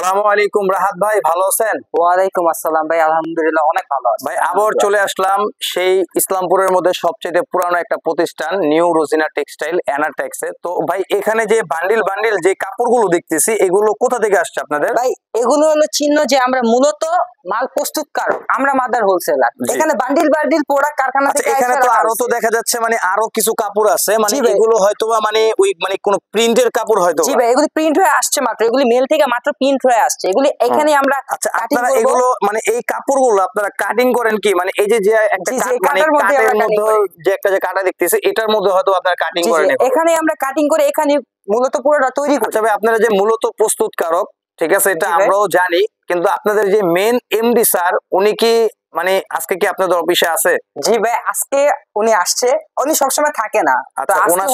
আসসালামু আলাইকুম রাহাত ভাই, ভালো আছেন? ওয়ালাইকুম আসসালাম ভাই, আলহামদুলিল্লাহ অনেক ভালো আছি ভাই আবার চলে আসলাম সেই ইসলামপুরের মধ্যে সবচেয়ে পুরানো একটা প্রতিষ্ঠান নিউ রোজিনা টেক্সটাইল এনাটেক্সে। তো ভাই এখানে যে বান্ডিল বান্ডিল যে কাপড়গুলো দেখতেছি এগুলো কোথা থেকে আসছে আপনাদের? ভাই এগুলো হলো চিহ্ন যে আমরা মূলত মাল প্রস্তুতকারক, আমরা মাদার হোলসেলার। এখানে বান্ডিল বান্ডিল প্রোডাক্ট কারখানা থেকে এখানে তো আরো তো দেখা যাচ্ছে মানে আরো কিছু কাপড় আছে, মানে এগুলো হয়তোবা মানে ওই মানে কোন প্রিন্টের কাপড় হয়তো। জি ভাই, এগুলি প্রিন্ট হয়ে আসছে মাত্র, এগুলি মেল থেকে মাত্র প্রিন্ট হয়ে আসছে, এগুলি এখানে আমরা। আচ্ছা, আপনারা এগুলো মানে এই কাপড়গুলো আপনারা কাটিং করেন কি? মানে এই যে যে একটা মানে কাটের মধ্যে যে একটা যে কাটা দেখতেছি এটার মধ্যে হয়তো আপনারা কাটিং করেন, এখানে আমরা কাটিং করে এখানে মূলত পুরোটা তৈরি করি। আচ্ছা ভাই, আপনারা যে মূলত প্রস্তুতকারক, ঠিক আছে, এটা আমরাও জানি, কিন্তু আপনাদের যে মেন এমডি স্যার উনি কি মানে আজকে কি আপনাদের অফিসে আছে? জি ভাই, আজকে উনি আসছে, উনি সবসময় থাকে না। আচ্ছা, ওনার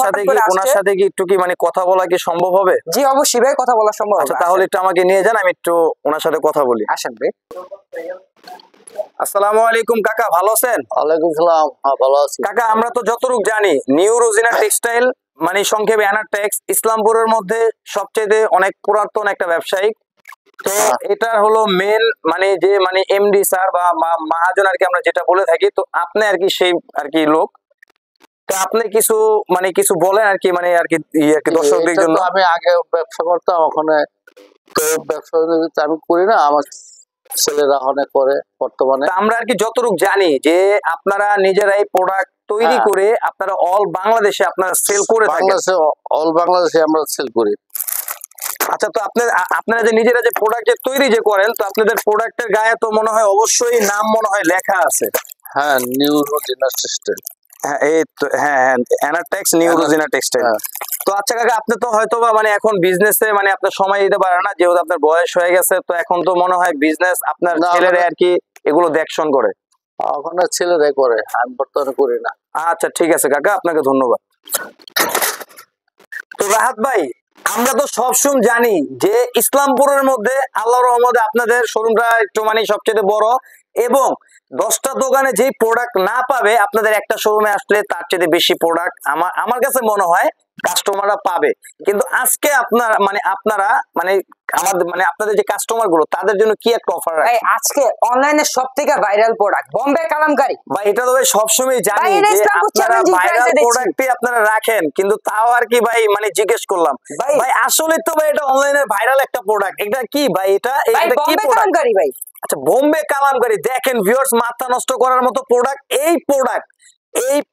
সাথে কি একটু কি মানে কথা বলা কি সম্ভব হবে? জি অবশ্যই ভাই, কথা বলা সম্ভব। আচ্ছা, তাহলে একটু আমাকে নিয়ে যান, আমি একটু ওনার সাথে কথা বলি। আসেন ভাই। আসসালামু আলাইকুম কাকা, ভালো আছেন? ওয়ালাইকুম সালাম, ভালো আছি কাকা। আমরা তো যতটুকু জানি নিউ রোজিনা টেক্সটাইল মানে সংক্ষেপে এনাটেক্স ইসলামপুরের মধ্যে সবচেয়ে অনেক পুরাতন একটা ব্যবসায়িক। তো এটা হলো মেন মানে যে মানে এমডি স্যার বা মহাজন আর কি আমরা যেটা বলে থাকি। তো আপনি আর কি সেই আর কি লোক, তো আপনি কিছু মানে কিছু বলেন আর কি, মানে আর কি দর্শকদের জন্য। আমি আগে ব্যবসা করতাম, ওখানে তো ব্যবসা আমি করি না, আমার ছেলেরা অনেক করে বর্তমানে। আমরা আর কি যতটুকু জানি যে আপনারা নিজেরাই প্রোডাক্ট তৈরি করে আপনারা অল বাংলাদেশে আপনারা সেল করে থাকেন। অল বাংলাদেশে আমরা সেল করি। আচ্ছা, তো আপনারা যে নিজেরা যে প্রোডাক্ট যে তৈরি যে করেন, তো আপনাদের প্রোডাক্টের গায়ে তো মনে হয় অবশ্যই নাম মনে হয় লেখা আছে। হ্যাঁ, নিউ রোজিনা টেক্সটাইল। হ্যাঁ, এই তো হ্যাঁ এনাটেক্স নিউ রোজিনা টেক্সটাইল। তো আচ্ছা কাকা, আপনি তো হয়তো বা মানে এখন বিজনেসে মানে আপনার সময় দিতে পারেন না, যেহেতু আপনার বয়স হয়ে গেছে। তো এখন তো মনে হয় বিজনেস আপনার ছেলেরা আর কি এগুলো দেখশন করে। ওখানে ছেলেরাই করে, আমি বর্তমানে করি না। আচ্ছা ঠিক আছে কাকা, আপনাকে ধন্যবাদ। তো রাহাত ভাই, আমরা তো সবসময় জানি যে ইসলামপুরের মধ্যে আল্লাহর রহমতে আপনাদের শোরুমটা একটু মানে সবচেয়ে বড়, এবং 10টা দোকানে যে প্রোডাক্ট না পাবে আপনাদের একটা শোরুমে আসলে তার চেয়ে বেশি প্রোডাক্ট আমার কাছে মনে হয় কাস্টমাররা পাবে। কিন্তু আজকে আপনারা মানে আমাদের মানে আপনাদের যে কাস্টমার গুলো তাদের জন্য কি একটা অফার রাখেন? আজকে অনলাইনে সবথেকে ভাইরাল প্রোডাক্ট বোম্বে কালামকারী। ভাই এটা তো ভাই সবসময় জানি যে আপনারা ভাইরাল প্রোডাক্টই আপনারা রাখেন, কিন্তু তাও আর কি ভাই মানে জিজ্ঞেস করলাম। ভাই আসলে তো ভাই এটা অনলাইনের ভাইরাল একটা প্রোডাক্ট, এটা কি ভাই? এটা কি প্রোডাক্ট ভাই? আচ্ছা, বোম্বে কালামকারী। দেখেন ভিউয়ার্স, মাথা নষ্ট করার মতো প্রোডাক্ট। এই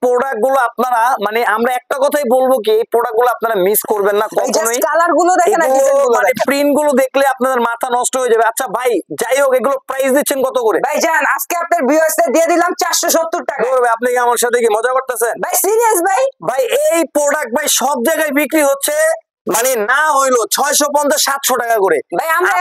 প্রোডাক্ট গুলো আপনারা মানে আমরা একটা কথাই বলবো কি, এই প্রোডাক্ট গুলো আপনারা মিস করবেন না কখনোই। কালার গুলো দেখেন, মানে প্রিন্ট গুলো দেখলে আপনাদের মাথা নষ্ট হয়ে যাবে। আচ্ছা ভাই, যাই হোক, এগুলো প্রাইস দিচ্ছেন কত করে? ভাই জান, আজকে আপনার ভিউয়ার্সদের দিয়ে দিলাম 470 টাকা। আপনি কি আমার সাথে কি মজা করতেছেন? ভাই সিরিয়াস ভাই। ভাই এই প্রোডাক্ট ভাই সব জায়গায় বিক্রি হচ্ছে মানে না হইলো 650-700 টাকা করে। ভাই আমরা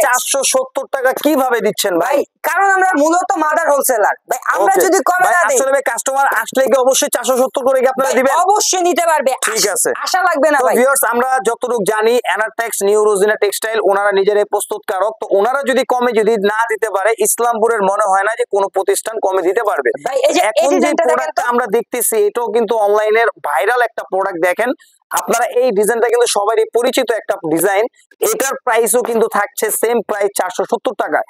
470 টাকা কিভাবে দিচ্ছেন ভাই? কারণ আমরা মূলত মাদার হোলসেলার ভাই, আমরা যদি কমে না দিই, আসলে কাস্টমার আসলে কি অবশ্যই 470 করে কি আপনারা দিবেন? অবশ্যই নিতে পারবে, ঠিক আছে, আশা লাগবে না ভাই। ভিউয়ার্স, আমরা যতটুকু জানি এনাটেক্স নিউ রোজিনা টেক্সটাইল ওনারা নিজেরাই প্রস্তুতকারক। তো ওনারা যদি কমে যদি না দিতে পারে, ইসলামপুরের মনে হয় না যে কোনো প্রতিষ্ঠান কমে দিতে পারবে। এখন যে প্রোডাক্টটা আমরা দেখতেছি এটাও কিন্তু অনলাইনের ভাইরাল একটা প্রোডাক্ট। দেখেন আপনারা, এই ডিজাইনটা কিন্তু সবারই পরিচিত একটা ডিজাইন। এটার প্রাইসও কিন্তু থাকছে সেম প্রাইস 470 টাকা।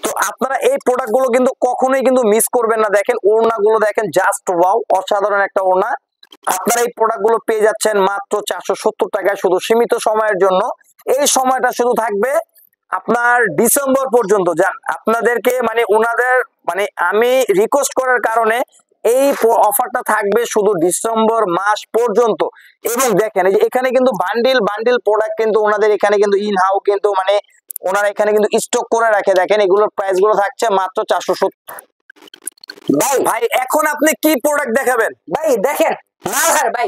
তো আপনারা এই প্রোডাক্ট গুলো কিন্তু কখনোই কিন্তু মিস করবেন না। দেখেন ওড়না গুলো দেখেন, জাস্ট ওয়াও, অসাধারণ একটা ওড়না। আপনারা এই প্রোডাক্ট গুলো পেয়ে যাচ্ছেন মাত্র 470 টাকায়, শুধু সীমিত সময়ের জন্য। এই সময়টা শুধু থাকবে আপনার ডিসেম্বর পর্যন্ত। যান আপনাদেরকে মানে ওনাদের মানে আমি রিকোয়েস্ট করার কারণে এই অফারটা থাকবে শুধু ডিসেম্বর মাস পর্যন্ত। এবং দেখেন এই যে এখানে কিন্তু বান্ডিল বান্ডিল প্রোডাক্ট কিন্তু ওনাদের এখানে কিন্তু ইন হাউ কিন্তু মানে ওনারা এখানে কিন্তু স্টক করে রাখে। দেখেন এগুলোর প্রাইস গুলো থাকছে মাত্র 470। ভাই এখন আপনি কি প্রোডাক্ট দেখাবেন? ভাই দেখেন মালহার। ভাই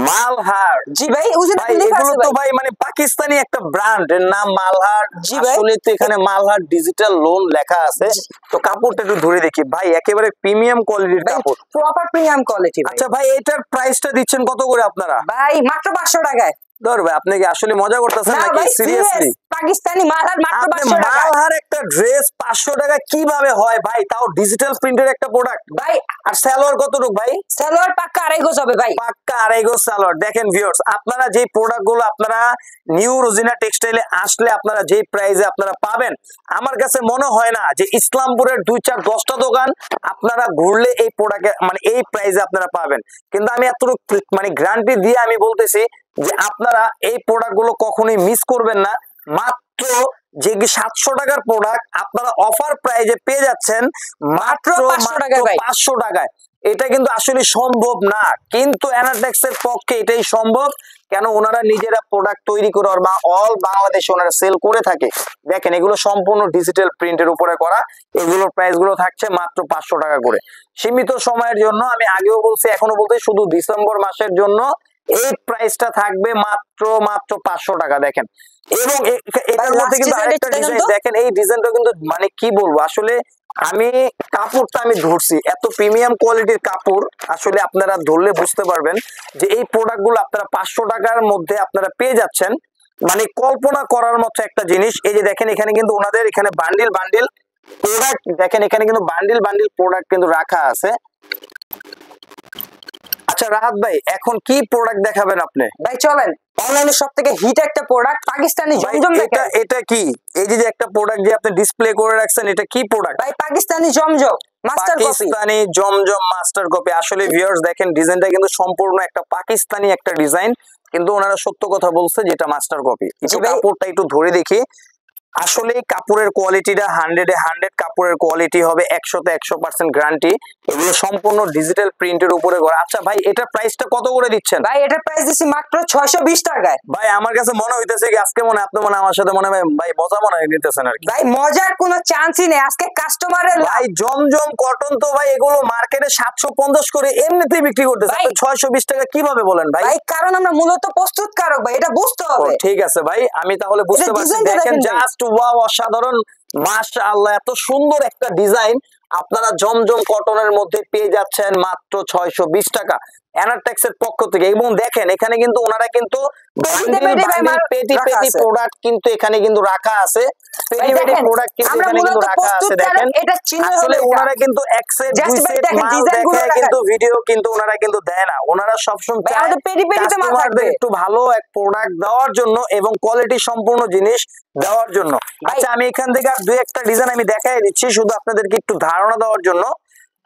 মালহার? জি ভাই, এগুলো তো ভাই মানে পাকিস্তানি একটা ব্র্যান্ড, এর নাম মালহার। জি ভাই, আসলে তো এখানে মালহার ডিজিটাল লোন লেখা আছে। তো কাপড়টা একটু ধরে দেখি ভাই, একেবারে প্রিমিয়াম কোয়ালিটির কাপড়, প্রপার প্রিমিয়াম কোয়ালিটি। আচ্ছা ভাই, এটার প্রাইসটা দিচ্ছেন কত করে আপনারা? ভাই মাত্র 500 টাকায়। ধর ভাই আপনি কি আসলে মজা করতেছেন না নাকি ভাই সিরিয়াসলি? পাকিস্তানি মাল আর মাত্র আপনি 500 টাকা মালহার একটা ড্রেস 500 টাকা কিভাবে হয় ভাই, তাও ডিজিটাল প্রিন্টের একটা প্রোডাক্ট ভাই। আর সালোয়ার কতটুক ভাই? সালোয়ার পাক্কা 2.5 গজ হবে ভাই, পাক্কা 2.5 গজ সালোয়ার। দেখেন ভিউয়ার্স, আপনারা যে প্রোডাক্ট গুলো আপনারা নিউ রোজিনা টেক্সটাইলে আসলে আপনারা যে প্রাইসে আপনারা পাবেন, আমার কাছে মনে হয় না যে ইসলামপুরের 2-4-10টা দোকান আপনারা ঘুরলে এই প্রোডাক্ট মানে এই প্রাইসে আপনারা পাবেন। কিন্তু আমি এতটুকু মানে গ্যারান্টি দিয়ে আমি বলতেছি যে আপনারা এই প্রোডাক্ট গুলো কখনোই মিস করবেন না। মাত্র যে 700 টাকার প্রোডাক্ট আপনারা অফার প্রাইজে পেয়ে যাচ্ছেন মাত্র 500 টাকায় ভাই। 500 টাকায়। এটা কিন্তু আসলে সম্ভব না, কিন্তু অ্যানাটেক্স এর পক্ষে এটাই সম্ভব। কেন? ওনারা নিজেরা প্রোডাক্ট তৈরি করে বা অল বাংলাদেশে ওনারা সেল করে থাকে। দেখেন এগুলো সম্পূর্ণ ডিজিটাল প্রিন্টের উপরে করা, এগুলোর প্রাইস গুলো থাকছে মাত্র 500 টাকা করে সীমিত সময়ের জন্য। আমি আগেও বলছি এখনো বলছি, শুধু ডিসেম্বর মাসের জন্য এই প্রাইসটা থাকবে মাত্র 500 টাকা। দেখেন এবং এটার মধ্যে কিন্তু আরেকটা ডিজাইন দেখেন, এই ডিজাইনটা কিন্তু মানে কি বলবো আসলে, আমি কাপড়টা আমি ধরছি, এত প্রিমিয়াম কোয়ালিটির কাপড় আসলে আপনারা ধরলে বুঝতে পারবেন যে এই প্রোডাক্ট গুলো আপনারা 500 টাকার মধ্যে আপনারা পেয়ে যাচ্ছেন। মানে কল্পনা করার মতো একটা জিনিস। এই যে দেখেন এখানে কিন্তু ওনাদের এখানে বান্ডিল বান্ডিল প্রোডাক্ট, দেখেন এখানে কিন্তু বান্ডিল বান্ডিল প্রোডাক্ট কিন্তু রাখা আছে। আচ্ছা রাহাত ভাই, এখন কি প্রোডাক্ট দেখাবেন আপনি? ভাই চলেন অনলাইনে সবথেকে হিট একটা প্রোডাক্ট পাকিস্তানি জমজম দেখেন। এটা কি? এই যে একটা প্রোডাক্ট যে আপনি ডিসপ্লে করে রাখছেন, এটা কি প্রোডাক্ট ভাই? পাকিস্তানি জমজম মাস্টার কপি। পাকিস্তানি জমজম মাস্টার কপি। আসলে ভিউয়ার্স দেখেন ডিজাইনটা কিন্তু সম্পূর্ণ একটা পাকিস্তানি একটা ডিজাইন, কিন্তু ওনারা সত্য কথা বলছে যেটা মাস্টার কপি। এই কাপড়টা একটু ধরে দেখি, আসলে কাপড়ের কোয়ালিটিটা 100-এ 100 কাপড়ের কোয়ালিটি হবে, 100-তে 100% গ্যারান্টি। এগুলো সম্পূর্ণ ডিজিটাল প্রিন্টের উপরে করা। আচ্ছা ভাই, এটার প্রাইসটা কত করে দিচ্ছেন? ভাই এটার প্রাইস দিছি মাত্র 620 টাকায়। ভাই আমার কাছে মনে হইতেছে কি আজকে মনে আপনি মনে আমার সাথে মনে ভাই মজা মনে নিতেছেন আর কি। ভাই মজার কোনো চান্সই নেই, আজকে কাস্টমারের ভাই জমজম কটন তো ভাই এগুলো মার্কেটে 750 করে এমনিতেই বিক্রি করতেছে, আপনি 620 টাকা কিভাবে বলেন ভাই? ভাই কারণ আমরা মূলত প্রস্তুতকারক ভাই, এটা বুঝতে হবে। ঠিক আছে ভাই, আমি তাহলে বুঝতে পারছি। দেখেন জাস্ট ওয়াও, অসাধারণ, মাশাআল্লাহ, এত সুন্দর একটা ডিজাইন আপনারা জমজম কটনের মধ্যে পেয়ে যাচ্ছেন মাত্র 620 টাকা অ্যানাটেক্স এর পক্ষ থেকে। এবং দেখেন এখানে কিন্তু ওনারা কিন্তু পেটি পেটি প্রোডাক্ট কিন্তু এখানে কিন্তু রাখা আছে, পেটি পেটি প্রোডাক্ট কিন্তু এখানে কিন্তু রাখা আছে। দেখেন আসলে ওনারা কিন্তু এক সেট দুই সেট মাল দেখায় কিন্তু ভিডিও কিন্তু ওনারা কিন্তু দেয় না। ওনারা সবসময় কাস্টমারদের একটু ভালো এক প্রোডাক্ট দেওয়ার জন্য এবং কোয়ালিটি সম্পূর্ণ জিনিস দেওয়ার জন্য। আচ্ছা আমি এখান থেকে আর দুই একটা ডিজাইন আমি দেখাই দিচ্ছি শুধু আপনাদেরকে একটু ধারণা দেওয়ার জন্য।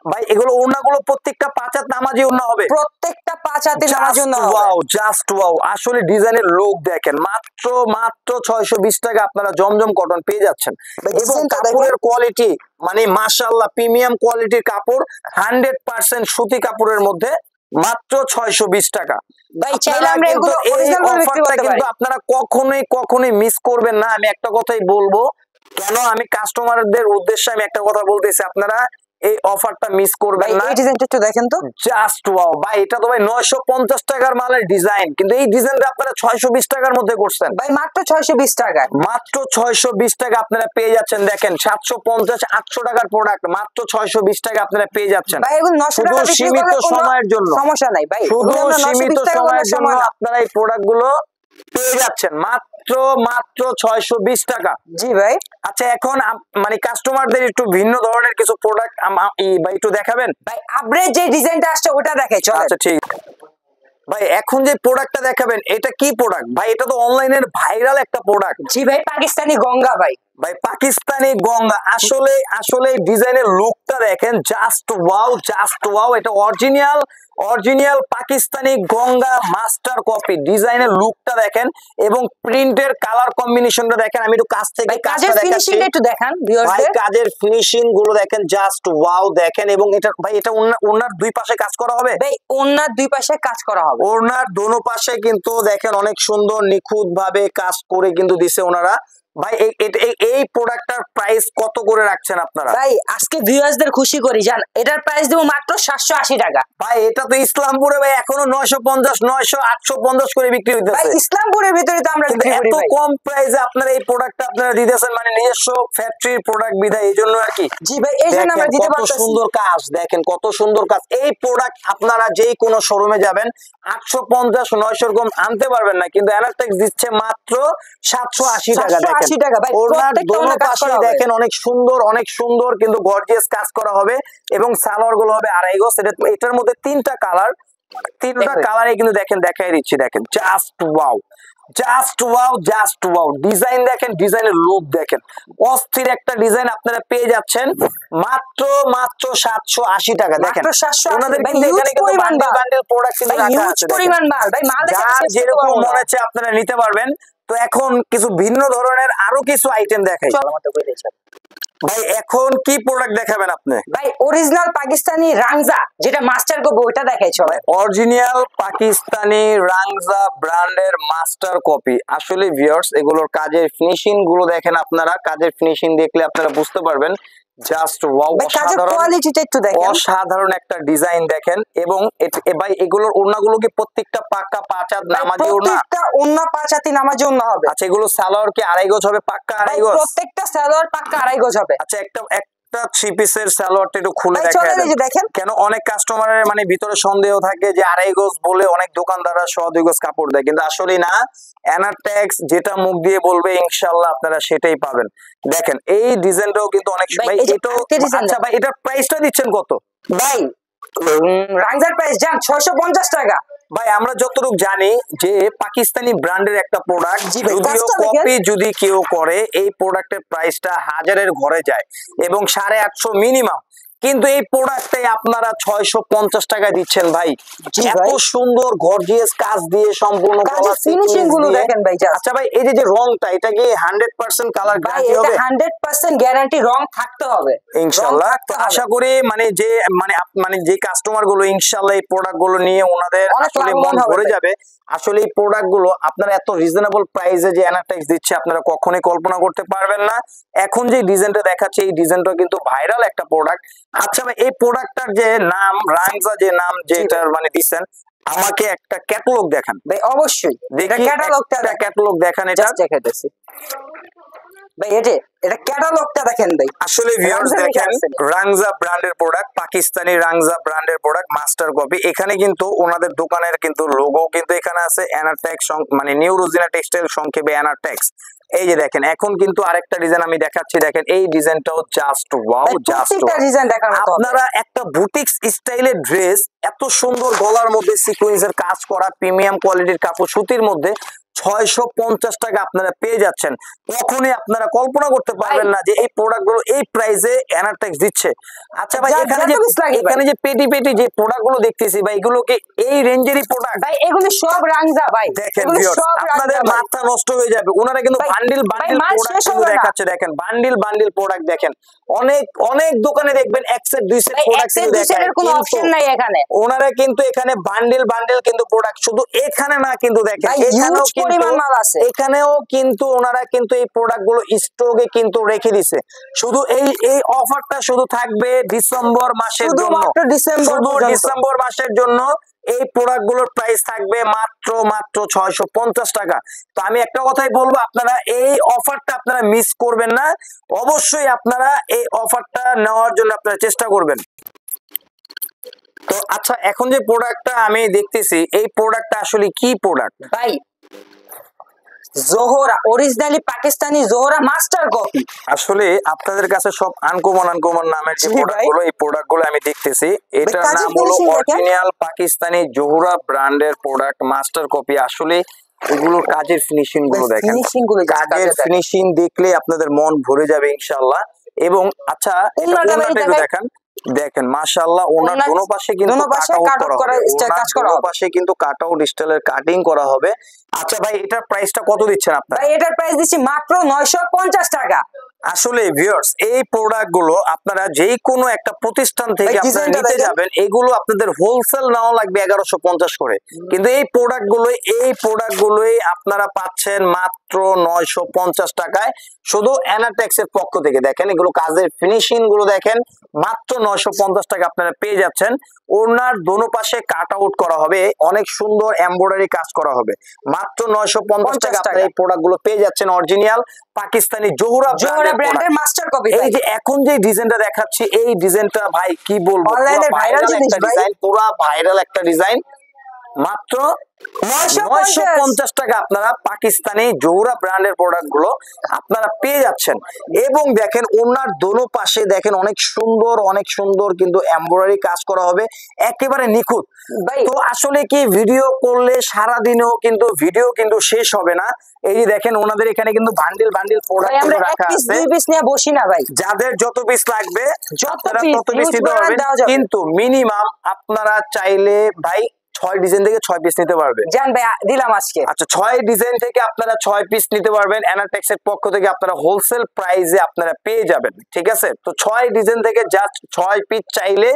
ভাই এগুলো ওড়নাগুলো প্রত্যেকটা 5 হাত নামাজি ওড়না হবে, প্রত্যেকটা 5 হাতে নামাজি ওড়না হবে। Wow, just wow. আসলে ডিজাইনের লুক দেখেন, মাত্র 620 টাকা আপনারা জমজম কটন পেয়ে যাচ্ছেন। এবং কাপড়ের কোয়ালিটি মানে মাশাআল্লাহ প্রিমিয়াম কোয়ালিটির কাপড়, 100% সুতি কাপড়ের মধ্যে মাত্র 620 টাকা। ভাই চাইলে আমরা এগুলো অরিজিনাল বিক্রি করতে পারি, কিন্তু আপনারা কখনোই মিস করবেন না। আমি একটা কথাই বলবো, কেন আমি কাস্টমারদের উদ্দেশ্যে আমি একটা কথা বলতেছি, আপনারা এই অফারটা মিস করবেন না। এই ডিজাইনটা একটু দেখেন তো, জাস্ট ওয়াও ভাই, এটা তো ভাই 950 টাকার মালের ডিজাইন, কিন্তু এই ডিজাইনটা আপনারা 620 টাকার মধ্যে করছেন ভাই মাত্র 620 টাকায়। মাত্র 620 টাকা আপনারা পেয়ে যাচ্ছেন। দেখেন 750-800 টাকার প্রোডাক্ট মাত্র 620 টাকা আপনারা পেয়ে যাচ্ছেন। ভাই এগুলো 900 টাকা বিক্রি সীমিত সময়ের জন্য, সমস্যা নাই ভাই, শুধু সীমিত সময়ের জন্য আপনারা এই প্রোডাক্ট গুলো পেয়ে যাচ্ছেন মাত্র 620 টাকা। জি ভাই। আচ্ছা এখন মানে কাস্টমারদের একটু ভিন্ন ধরনের কিছু প্রোডাক্ট ভাই একটু দেখাবেন ভাই। আপডেট যে ডিজাইনটা আসছে ওটা দেখাই চল। আচ্ছা ঠিক ভাই, এখন যে প্রোডাক্টটা দেখাবেন এটা কি প্রোডাক্ট ভাই? এটা তো অনলাইনের ভাইরাল একটা প্রোডাক্ট। জি ভাই, পাকিস্তানি গঙ্গা ভাই। ভাই পাকিস্তানি গঙ্গা, আসলে ডিজাইনের লুকটা দেখেন, জাস্ট ওয়াও। এটা original Pakistani Ganga master copy. ডিজাইনের লুকটা দেখেন এবং প্রিন্টের কালার কম্বিনেশনটা দেখেন। আমি একটু কাছ থেকে কাজের ফিনিশিংটা একটু দেখান ভাই, কাজের ফিনিশিং গুলো দেখেন, জাস্ট ওয়াও দেখেন। এবং এটা ভাই এটা ওনার দুই পাশে কাজ করা হবে ভাই, ওনার দুই পাশে কাজ করা হবে, ওনার দোনো পাশে কিন্তু দেখেন অনেক সুন্দর নিখুঁত ভাবে কাজ করে কিন্তু দিছে ওনারা। ভাই এই প্রোডাক্টটার প্রাইস কত করে রাখছেন আপনারা? ভাই আজকে ভিউয়ার্সদের খুশি করি জান, এটার প্রাইস দেবো মাত্র 780 টাকা। ভাই এটা তো ইসলামপুরে ভাই এখনো 950 900 850 করে বিক্রি ভাই হইতেছে। ইসলামপুরের ভিতরে তো আমরা বিক্রি করি এত ভাই। কম প্রাইসে আপনারা এই প্রোডাক্টটা আপনারা দিতেছেন, মানে নিজস্ব ফ্যাক্টরির প্রোডাক্ট বিধায় এই জন্য আর কি। জি ভাই এই জন্য আমরা দিতে কত পারতেছি। সুন্দর কাজ, দেখেন কত সুন্দর কাজ। এই প্রোডাক্ট আপনারা যেই কোনো শোরুমে যাবেন 850 900 কম আনতে পারবেন না, কিন্তু এনারটেক্স দিচ্ছে মাত্র 780 টাকা। 780 টাকা ভাই, ওনার প্রত্যেকটা দোনো ওনার কাজ পাশে করা হবে। দেখেন অনেক সুন্দর কিন্তু গর্জিয়াস কাজ করা হবে, এবং সালোয়ার গুলো হবে 2.5 গজ। এটার মধ্যে 3টা কালার, 3টা কালারে কিন্তু দেখেন দেখাই দিচ্ছি, দেখেন just wow, just wow, just wow. Design দেখেন, ডিজাইনের লুক দেখেন, অস্থির একটা ডিজাইন আপনারা পেয়ে যাচ্ছেন মাত্র 780 টাকা। দেখেন মাত্র 780 ওনাদের ভাই, কিন্তু huge এখানে কিন্তু পরিমাণ বান্ডেল মাল। বান্ডেল প্রোডাক্ট কিন্তু ভাই রাখা হিউজ আছে, দেখেন। পরিমাণ মাল ভাই, মাল দেখে যার শেষ করতে যেরকম পারবো না। মনে হচ্ছে আপনারা নিতে পারবেন। তো এখন কিছু ভিন্ন ধরনের আরো কিছু আইটেম দেখাই। চলো মতো করে দিচ্ছি। ভাই এখন কি প্রোডাক্ট দেখাবেন আপনি? ভাই অরিজিনাল পাকিস্তানি রাংজা যেটা মাস্টার কপি ওটা দেখাই চলো। অরিজিনাল পাকিস্তানি রাংজা ব্র্যান্ডের মাস্টার কপি। আসলে ভিউয়ার্স এগুলোর কাজের ফিনিশিং গুলো দেখেন, আপনারা কাজের ফিনিশিং দেখলে আপনারা বুঝতে পারবেন জাস্ট ওয়াও, ভাই কাজের অসাধারণ কোয়ালিটিটা একটু দেখেন। অসাধারণ একটা ডিজাইন দেখেন। এবং ভাই এগুলোর ওড়নাগুলো কি প্রত্যেকটা পাক্কা 5 হাত নামাজি ওড়না? প্রত্যেকটা ওন্না 5 হাতি নামাজি ওন্না হবে। আচ্ছা এগুলো সালোয়ার কি 2.5 গজ হবে? পাক্কা 2.5 গজ? প্রত্যেকটা সালোয়ার পাক্কা 2.5 গজ হবে। আচ্ছা একটা 3 পিসের সালোয়ারটা একটু খুলে ভাই দেখায় চলেন এই যে দেন। দেখেন। কেন অনেক কাস্টমারের মানে ভিতরে সন্দেহ থাকে যে 2.5 গজ বলে অনেক দোকানদাররা 1.5 গজ কাপড় দেয়, কিন্তু আসলে না। এনারটেক্স যেটা মুখ দিয়ে বলবে ইনশাআল্লাহ আপনারা সেটাই পাবেন। দেখেন এই ডিজাইনটাও কিন্তু অনেক ভাই, ভাই এই যে এটাও আরেকটা design আচ্ছা ভাই এটার প্রাইসটা দিচ্ছেন কত? ভাই রাংজার প্রাইস জান 650 টাকা। ভাই আমরা যতটুকু জানি যে পাকিস্তানি ব্র্যান্ডের একটা প্রোডাক্ট, জি ভাই, যদিও কাজটা দেখেন। কপি যদি কেউ করে এই প্রোডাক্টের প্রাইসটা 1000-এর ঘরে যায় এবং 850 মিনিমাম, কিন্তু এই প্রোডাক্টে আপনারা 650 টাকা দিচ্ছেন ভাই। জি এত ভাই। সুন্দর গর্জিয়াস কাজ দিয়ে সম্পূর্ণ কাজের গলা ফিনিশিং sequence গুলো দিয়ে। দেখেন ভাই just। আচ্ছা ভাই এই যে রংটা, এটা কি 100% কালার ভাই গ্যারান্টি এটা হবে? 100% গ্যারান্টি, রং থাকতে হবে ইনশাআল্লাহ। রং থাকতে তো হবে। আশা করি মানে যে কাস্টমার গুলো ইনশাআল্লাহ এই প্রোডাক্ট গুলো নিয়ে ওনাদের অনেক আসলে মন লাভবান হবে ভরে ভাই। যাবে। আসলে এই প্রোডাক্ট গুলো আপনারা এত রিজনেবল প্রাইসে যে এনারটেক্স দিচ্ছে আপনারা কখনোই কল্পনা করতে পারবেন না। এখন যে ডিজাইনটা দেখাচ্ছে এই ডিজাইনটা কিন্তু ভাইরাল একটা প্রোডাক্ট। আচ্ছা ভাই এই প্রোডাক্টটার যে নাম রাংজা, যে নাম যেটার মানে দিচ্ছেন, আমাকে একটা ক্যাটালগ দেখান ভাই অবশ্যই এটা দেখি। ক্যাটালগটা একটা ক্যাটালগ দেখান এটা। জাস্ট দেখাইতেছি ভাই। এটা ক্যাটালগটা দেখেন ভাই। আসলে ভিউয়ার্স রাংজা দেখেন লেখা আছে। রাংজা ব্র্যান্ডের প্রোডাক্ট, পাকিস্তানি রাংজা ব্র্যান্ডের প্রোডাক্ট মাস্টার কপি। এখানে কিন্তু ওনাদের দোকানের কিন্তু লোগো কিন্তু এখানে আছে এনারটেক্স, মানে নিউ রোজিনা টেক্সটাইল সংক্ষেপে এনারটেক্স। এই যে দেখেন এখন কিন্তু আরেকটা ডিজাইন আমি দেখাচ্ছি, দেখেন এই ডিজাইনটাও জাস্ট ওয়াও, ভাই, জাস্ট প্রত্যেকটা ডিজাইন দেখার মতো হবে। আপনারা একটা বুটিক্স স্টাইলের ড্রেস, এত সুন্দর গলার মধ্যে সিকোয়েন্সের কাজ করা প্রিমিয়াম কোয়ালিটির কাপড় সুতির মধ্যে 650 টাকা আপনারা পেয়ে যাচ্ছেন। কখনোই আপনারা কল্পনা করতে পারবেন না যে এই প্রোডাক্ট গুলো এই প্রাইসে এনারটেক্স দিচ্ছে। আচ্ছা ভাই এখানে যে পেটি যে প্রোডাক্ট গুলো দেখতেছি ভাই, এগুলো কি এই রেঞ্জেরই প্রোডাক্ট? ভাই এগুলি সব রাংজা ভাই। দেখেন এগুলি ভিউয়ার্স সব আপনাদের রাংজা ভাই। মাথা নষ্ট হয়ে যাবে। ওনারা কিন্তু ভাই, বান্ডিল ভাই, মাল প্রোডাক্ট শেষ হবে না। দেখাচ্ছে, দেখেন বান্ডিল প্রোডাক্ট দেখেন। অনেক দোকানে দেখবেন এক সেট দুই সেট ভাই এক প্রোডাক্ট সেট কিন্তু দুই দেখায়, সেটের কোনো কিন্তু অপশন নাই এখানে। ওনারা কিন্তু এখানে বান্ডিল কিন্তু প্রোডাক্ট শুধু এখানে না, কিন্তু দেখেন ভাই এখানেও হিউজ পরিমাণ মাল আছে। এখানেও কিন্তু ওনারা কিন্তু এই প্রোডাক্ট গুলো স্টকে কিন্তু রেখে দিছে। শুধু এই অফারটা শুধু থাকবে ডিসেম্বর মাসের জন্য, শুধুমাত্র ডিসেম্বর শুধু পর্যন্ত। ডিসেম্বর মাসের জন্য এই প্রোডাক্ট গুলোর প্রাইস থাকবে মাত্র 650 টাকা। তো আমি একটা কথাই বলবো, আপনারা এই অফারটা আপনারা মিস করবেন না। অবশ্যই আপনারা এই অফারটা নেওয়ার জন্য আপনারা চেষ্টা করবেন। তো আচ্ছা এখন যে প্রোডাক্টটা আমি দেখতেছি এই প্রোডাক্টটা আসলে কি প্রোডাক্ট? ভাই Zohra originally Pakistani Zohra master copy. আসলে আপনাদের কাছে সব আনকমন নামের যে জি প্রোডাক্ট ভাই। গুলো এই প্রোডাক্ট গুলো আমি দেখতেছি, এটার কাজের নাম হলো finishing দেখেন। অরিজিনাল পাকিস্তানি জোহরা ব্র্যান্ডের প্রোডাক্ট মাস্টার কপি। আসলে এগুলোর কাজের ফিনিশিং গুলো দেখেন, ফিনিশিং গুলো just কাজের কাজে দেখেন। ফিনিশিং দেখলে আপনাদের মন ভরে যাবে ইনশাআল্লাহ। এবং আচ্ছা ওনাটা ভাই একটু দেখেন। দেখেন, দেখেন মাশাআল্লাহ ওনার ওনার দোনো পাশে কিন্তু দোনো পাশে কাট cut আউট out করা করা হবে, style কাজ করা দোনো হবে। পাশে কিন্তু কাট আউট স্টাইলের কাটিং করা হবে। আচ্ছা ভাই এটার প্রাইসটা কত দিচ্ছেন আপনারা? ভাই এটার প্রাইস দিচ্ছি মাত্র 950 টাকা। আসলে ভিউয়ার্স এই প্রোডাক্ট গুলো আপনারা যেই কোনো একটা প্রতিষ্ঠান থেকে ভাই, আপনারা ডিজাইনটা নিতে দেখেন। যাবেন, এগুলো আপনাদের হোলসেল নাও লাগবে 1150 করে, কিন্তু এই প্রোডাক্ট গুলোই আপনারা পাচ্ছেন মাত্র মাত্র 950 টাকায় শুধু এনাটেক্স এর পক্ষ থেকে। দেখেন এগুলো কাজের ফিনিশিং গুলো দেখেন, মাত্র 950 টাকা আপনারা পেয়ে যাচ্ছেন। ওনার দোনো পাশে কাট আউট করা হবে, অনেক সুন্দর এমব্রয়ডারি কাজ করা হবে, মাত্র 950 টাকা আপনারা এই প্রোডাক্ট গুলো পেয়ে যাচ্ছেন। অরিজিনাল পাকিস্তানি জোহরা ব্র্যান্ডের মাস্টার কপি। এই যে এখন যে ডিজাইনটা দেখাচ্ছি, এই ডিজাইনটা ভাই কি বলবো, অনলাইনে ভাইরাল জিনিস ভাই, ডিজাইন, পুরো ভাইরাল একটা ডিজাইন। মাত্র 950 টাকা আপনারা পাকিস্তানি জোহরা ব্র্যান্ডের প্রোডাক্ট গুলো আপনারা পেয়ে যাচ্ছেন। এবং দেখেন ওনার দোনো পাশে দেখেন অনেক সুন্দর কিন্তু এমব্রয়ডারি কাজ করা হবে, একেবারে নিখুঁত। তো আসলে কি ভিডিও করলে সারা দিনেও কিন্তু ভিডিও কিন্তু শেষ হবে না। এই যে দেখেন ওনাদের এখানে কিন্তু বান্ডিল প্রোডাক্ট রাখা আছে, দুই পিস নিয়ে বসি না ভাই, যাদের যত পিস লাগবে যত পিস নিতে পারবেন। কিন্তু মিনিমাম আপনারা চাইলে ভাই 6 ডিজাইন থেকে 6 পিস নিতে পারবে। জান ভাই দিলাম আজকে। আচ্ছা 6 ডিজাইন থেকে আপনারা 6 পিস নিতে পারবেন। এনাটেক্স এর পক্ষ থেকে আপনারা হোলসেল প্রাইসে আপনারা পেয়ে যাবেন, ঠিক আছে? তো 6 ডিজাইন থেকে জাস্ট 6 পিস চাইলে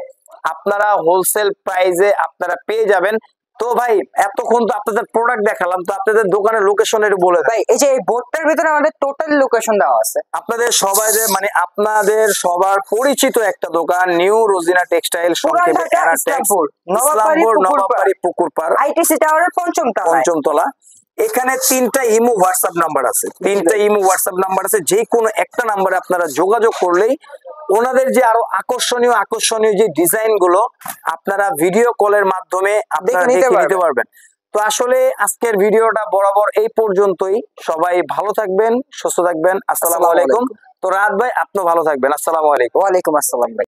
আপনারা হোলসেল প্রাইসে আপনারা পেয়ে যাবেন। তো ভাই এতক্ষণ তো আপনাদের প্রোডাক্ট দেখালাম, তো আপনাদের দোকানের লোকেশন একটু বলে দেন ভাই। এই যে এই বোর্ডটার ভিতরে আমাদের টোটাল লোকেশন দেওয়া আছে। আপনাদের সবার পরিচিত একটা দোকান, নিউ রোজিনা টেক্সটাইল, সংক্ষেপে এনাটেক্স, নবাববাড়ি পুকুরপাড়, আইটিসি টাওয়ারের পঞ্চম তলা। এখানে 3টা ইমো হোয়াটসঅ্যাপ নাম্বার আছে, যে কোনো একটা নাম্বারে আপনারা যোগাযোগ করলেই ওনাদের যে আরো আকর্ষণীয় যে ডিজাইন গুলো আপনারা ভিডিও কলের মাধ্যমে আপনারা দেখে নিতে পারবেন। তো আসলে আজকের ভিডিওটা বরাবর এই পর্যন্তই। সবাই ভালো থাকবেন, সুস্থ থাকবেন। আসসালামু আলাইকুম। তো রাত ভাই আপনি ভালো থাকবেন। আসসালামু আলাইকুম। ওয়ালাইকুম আসসালাম ভাই।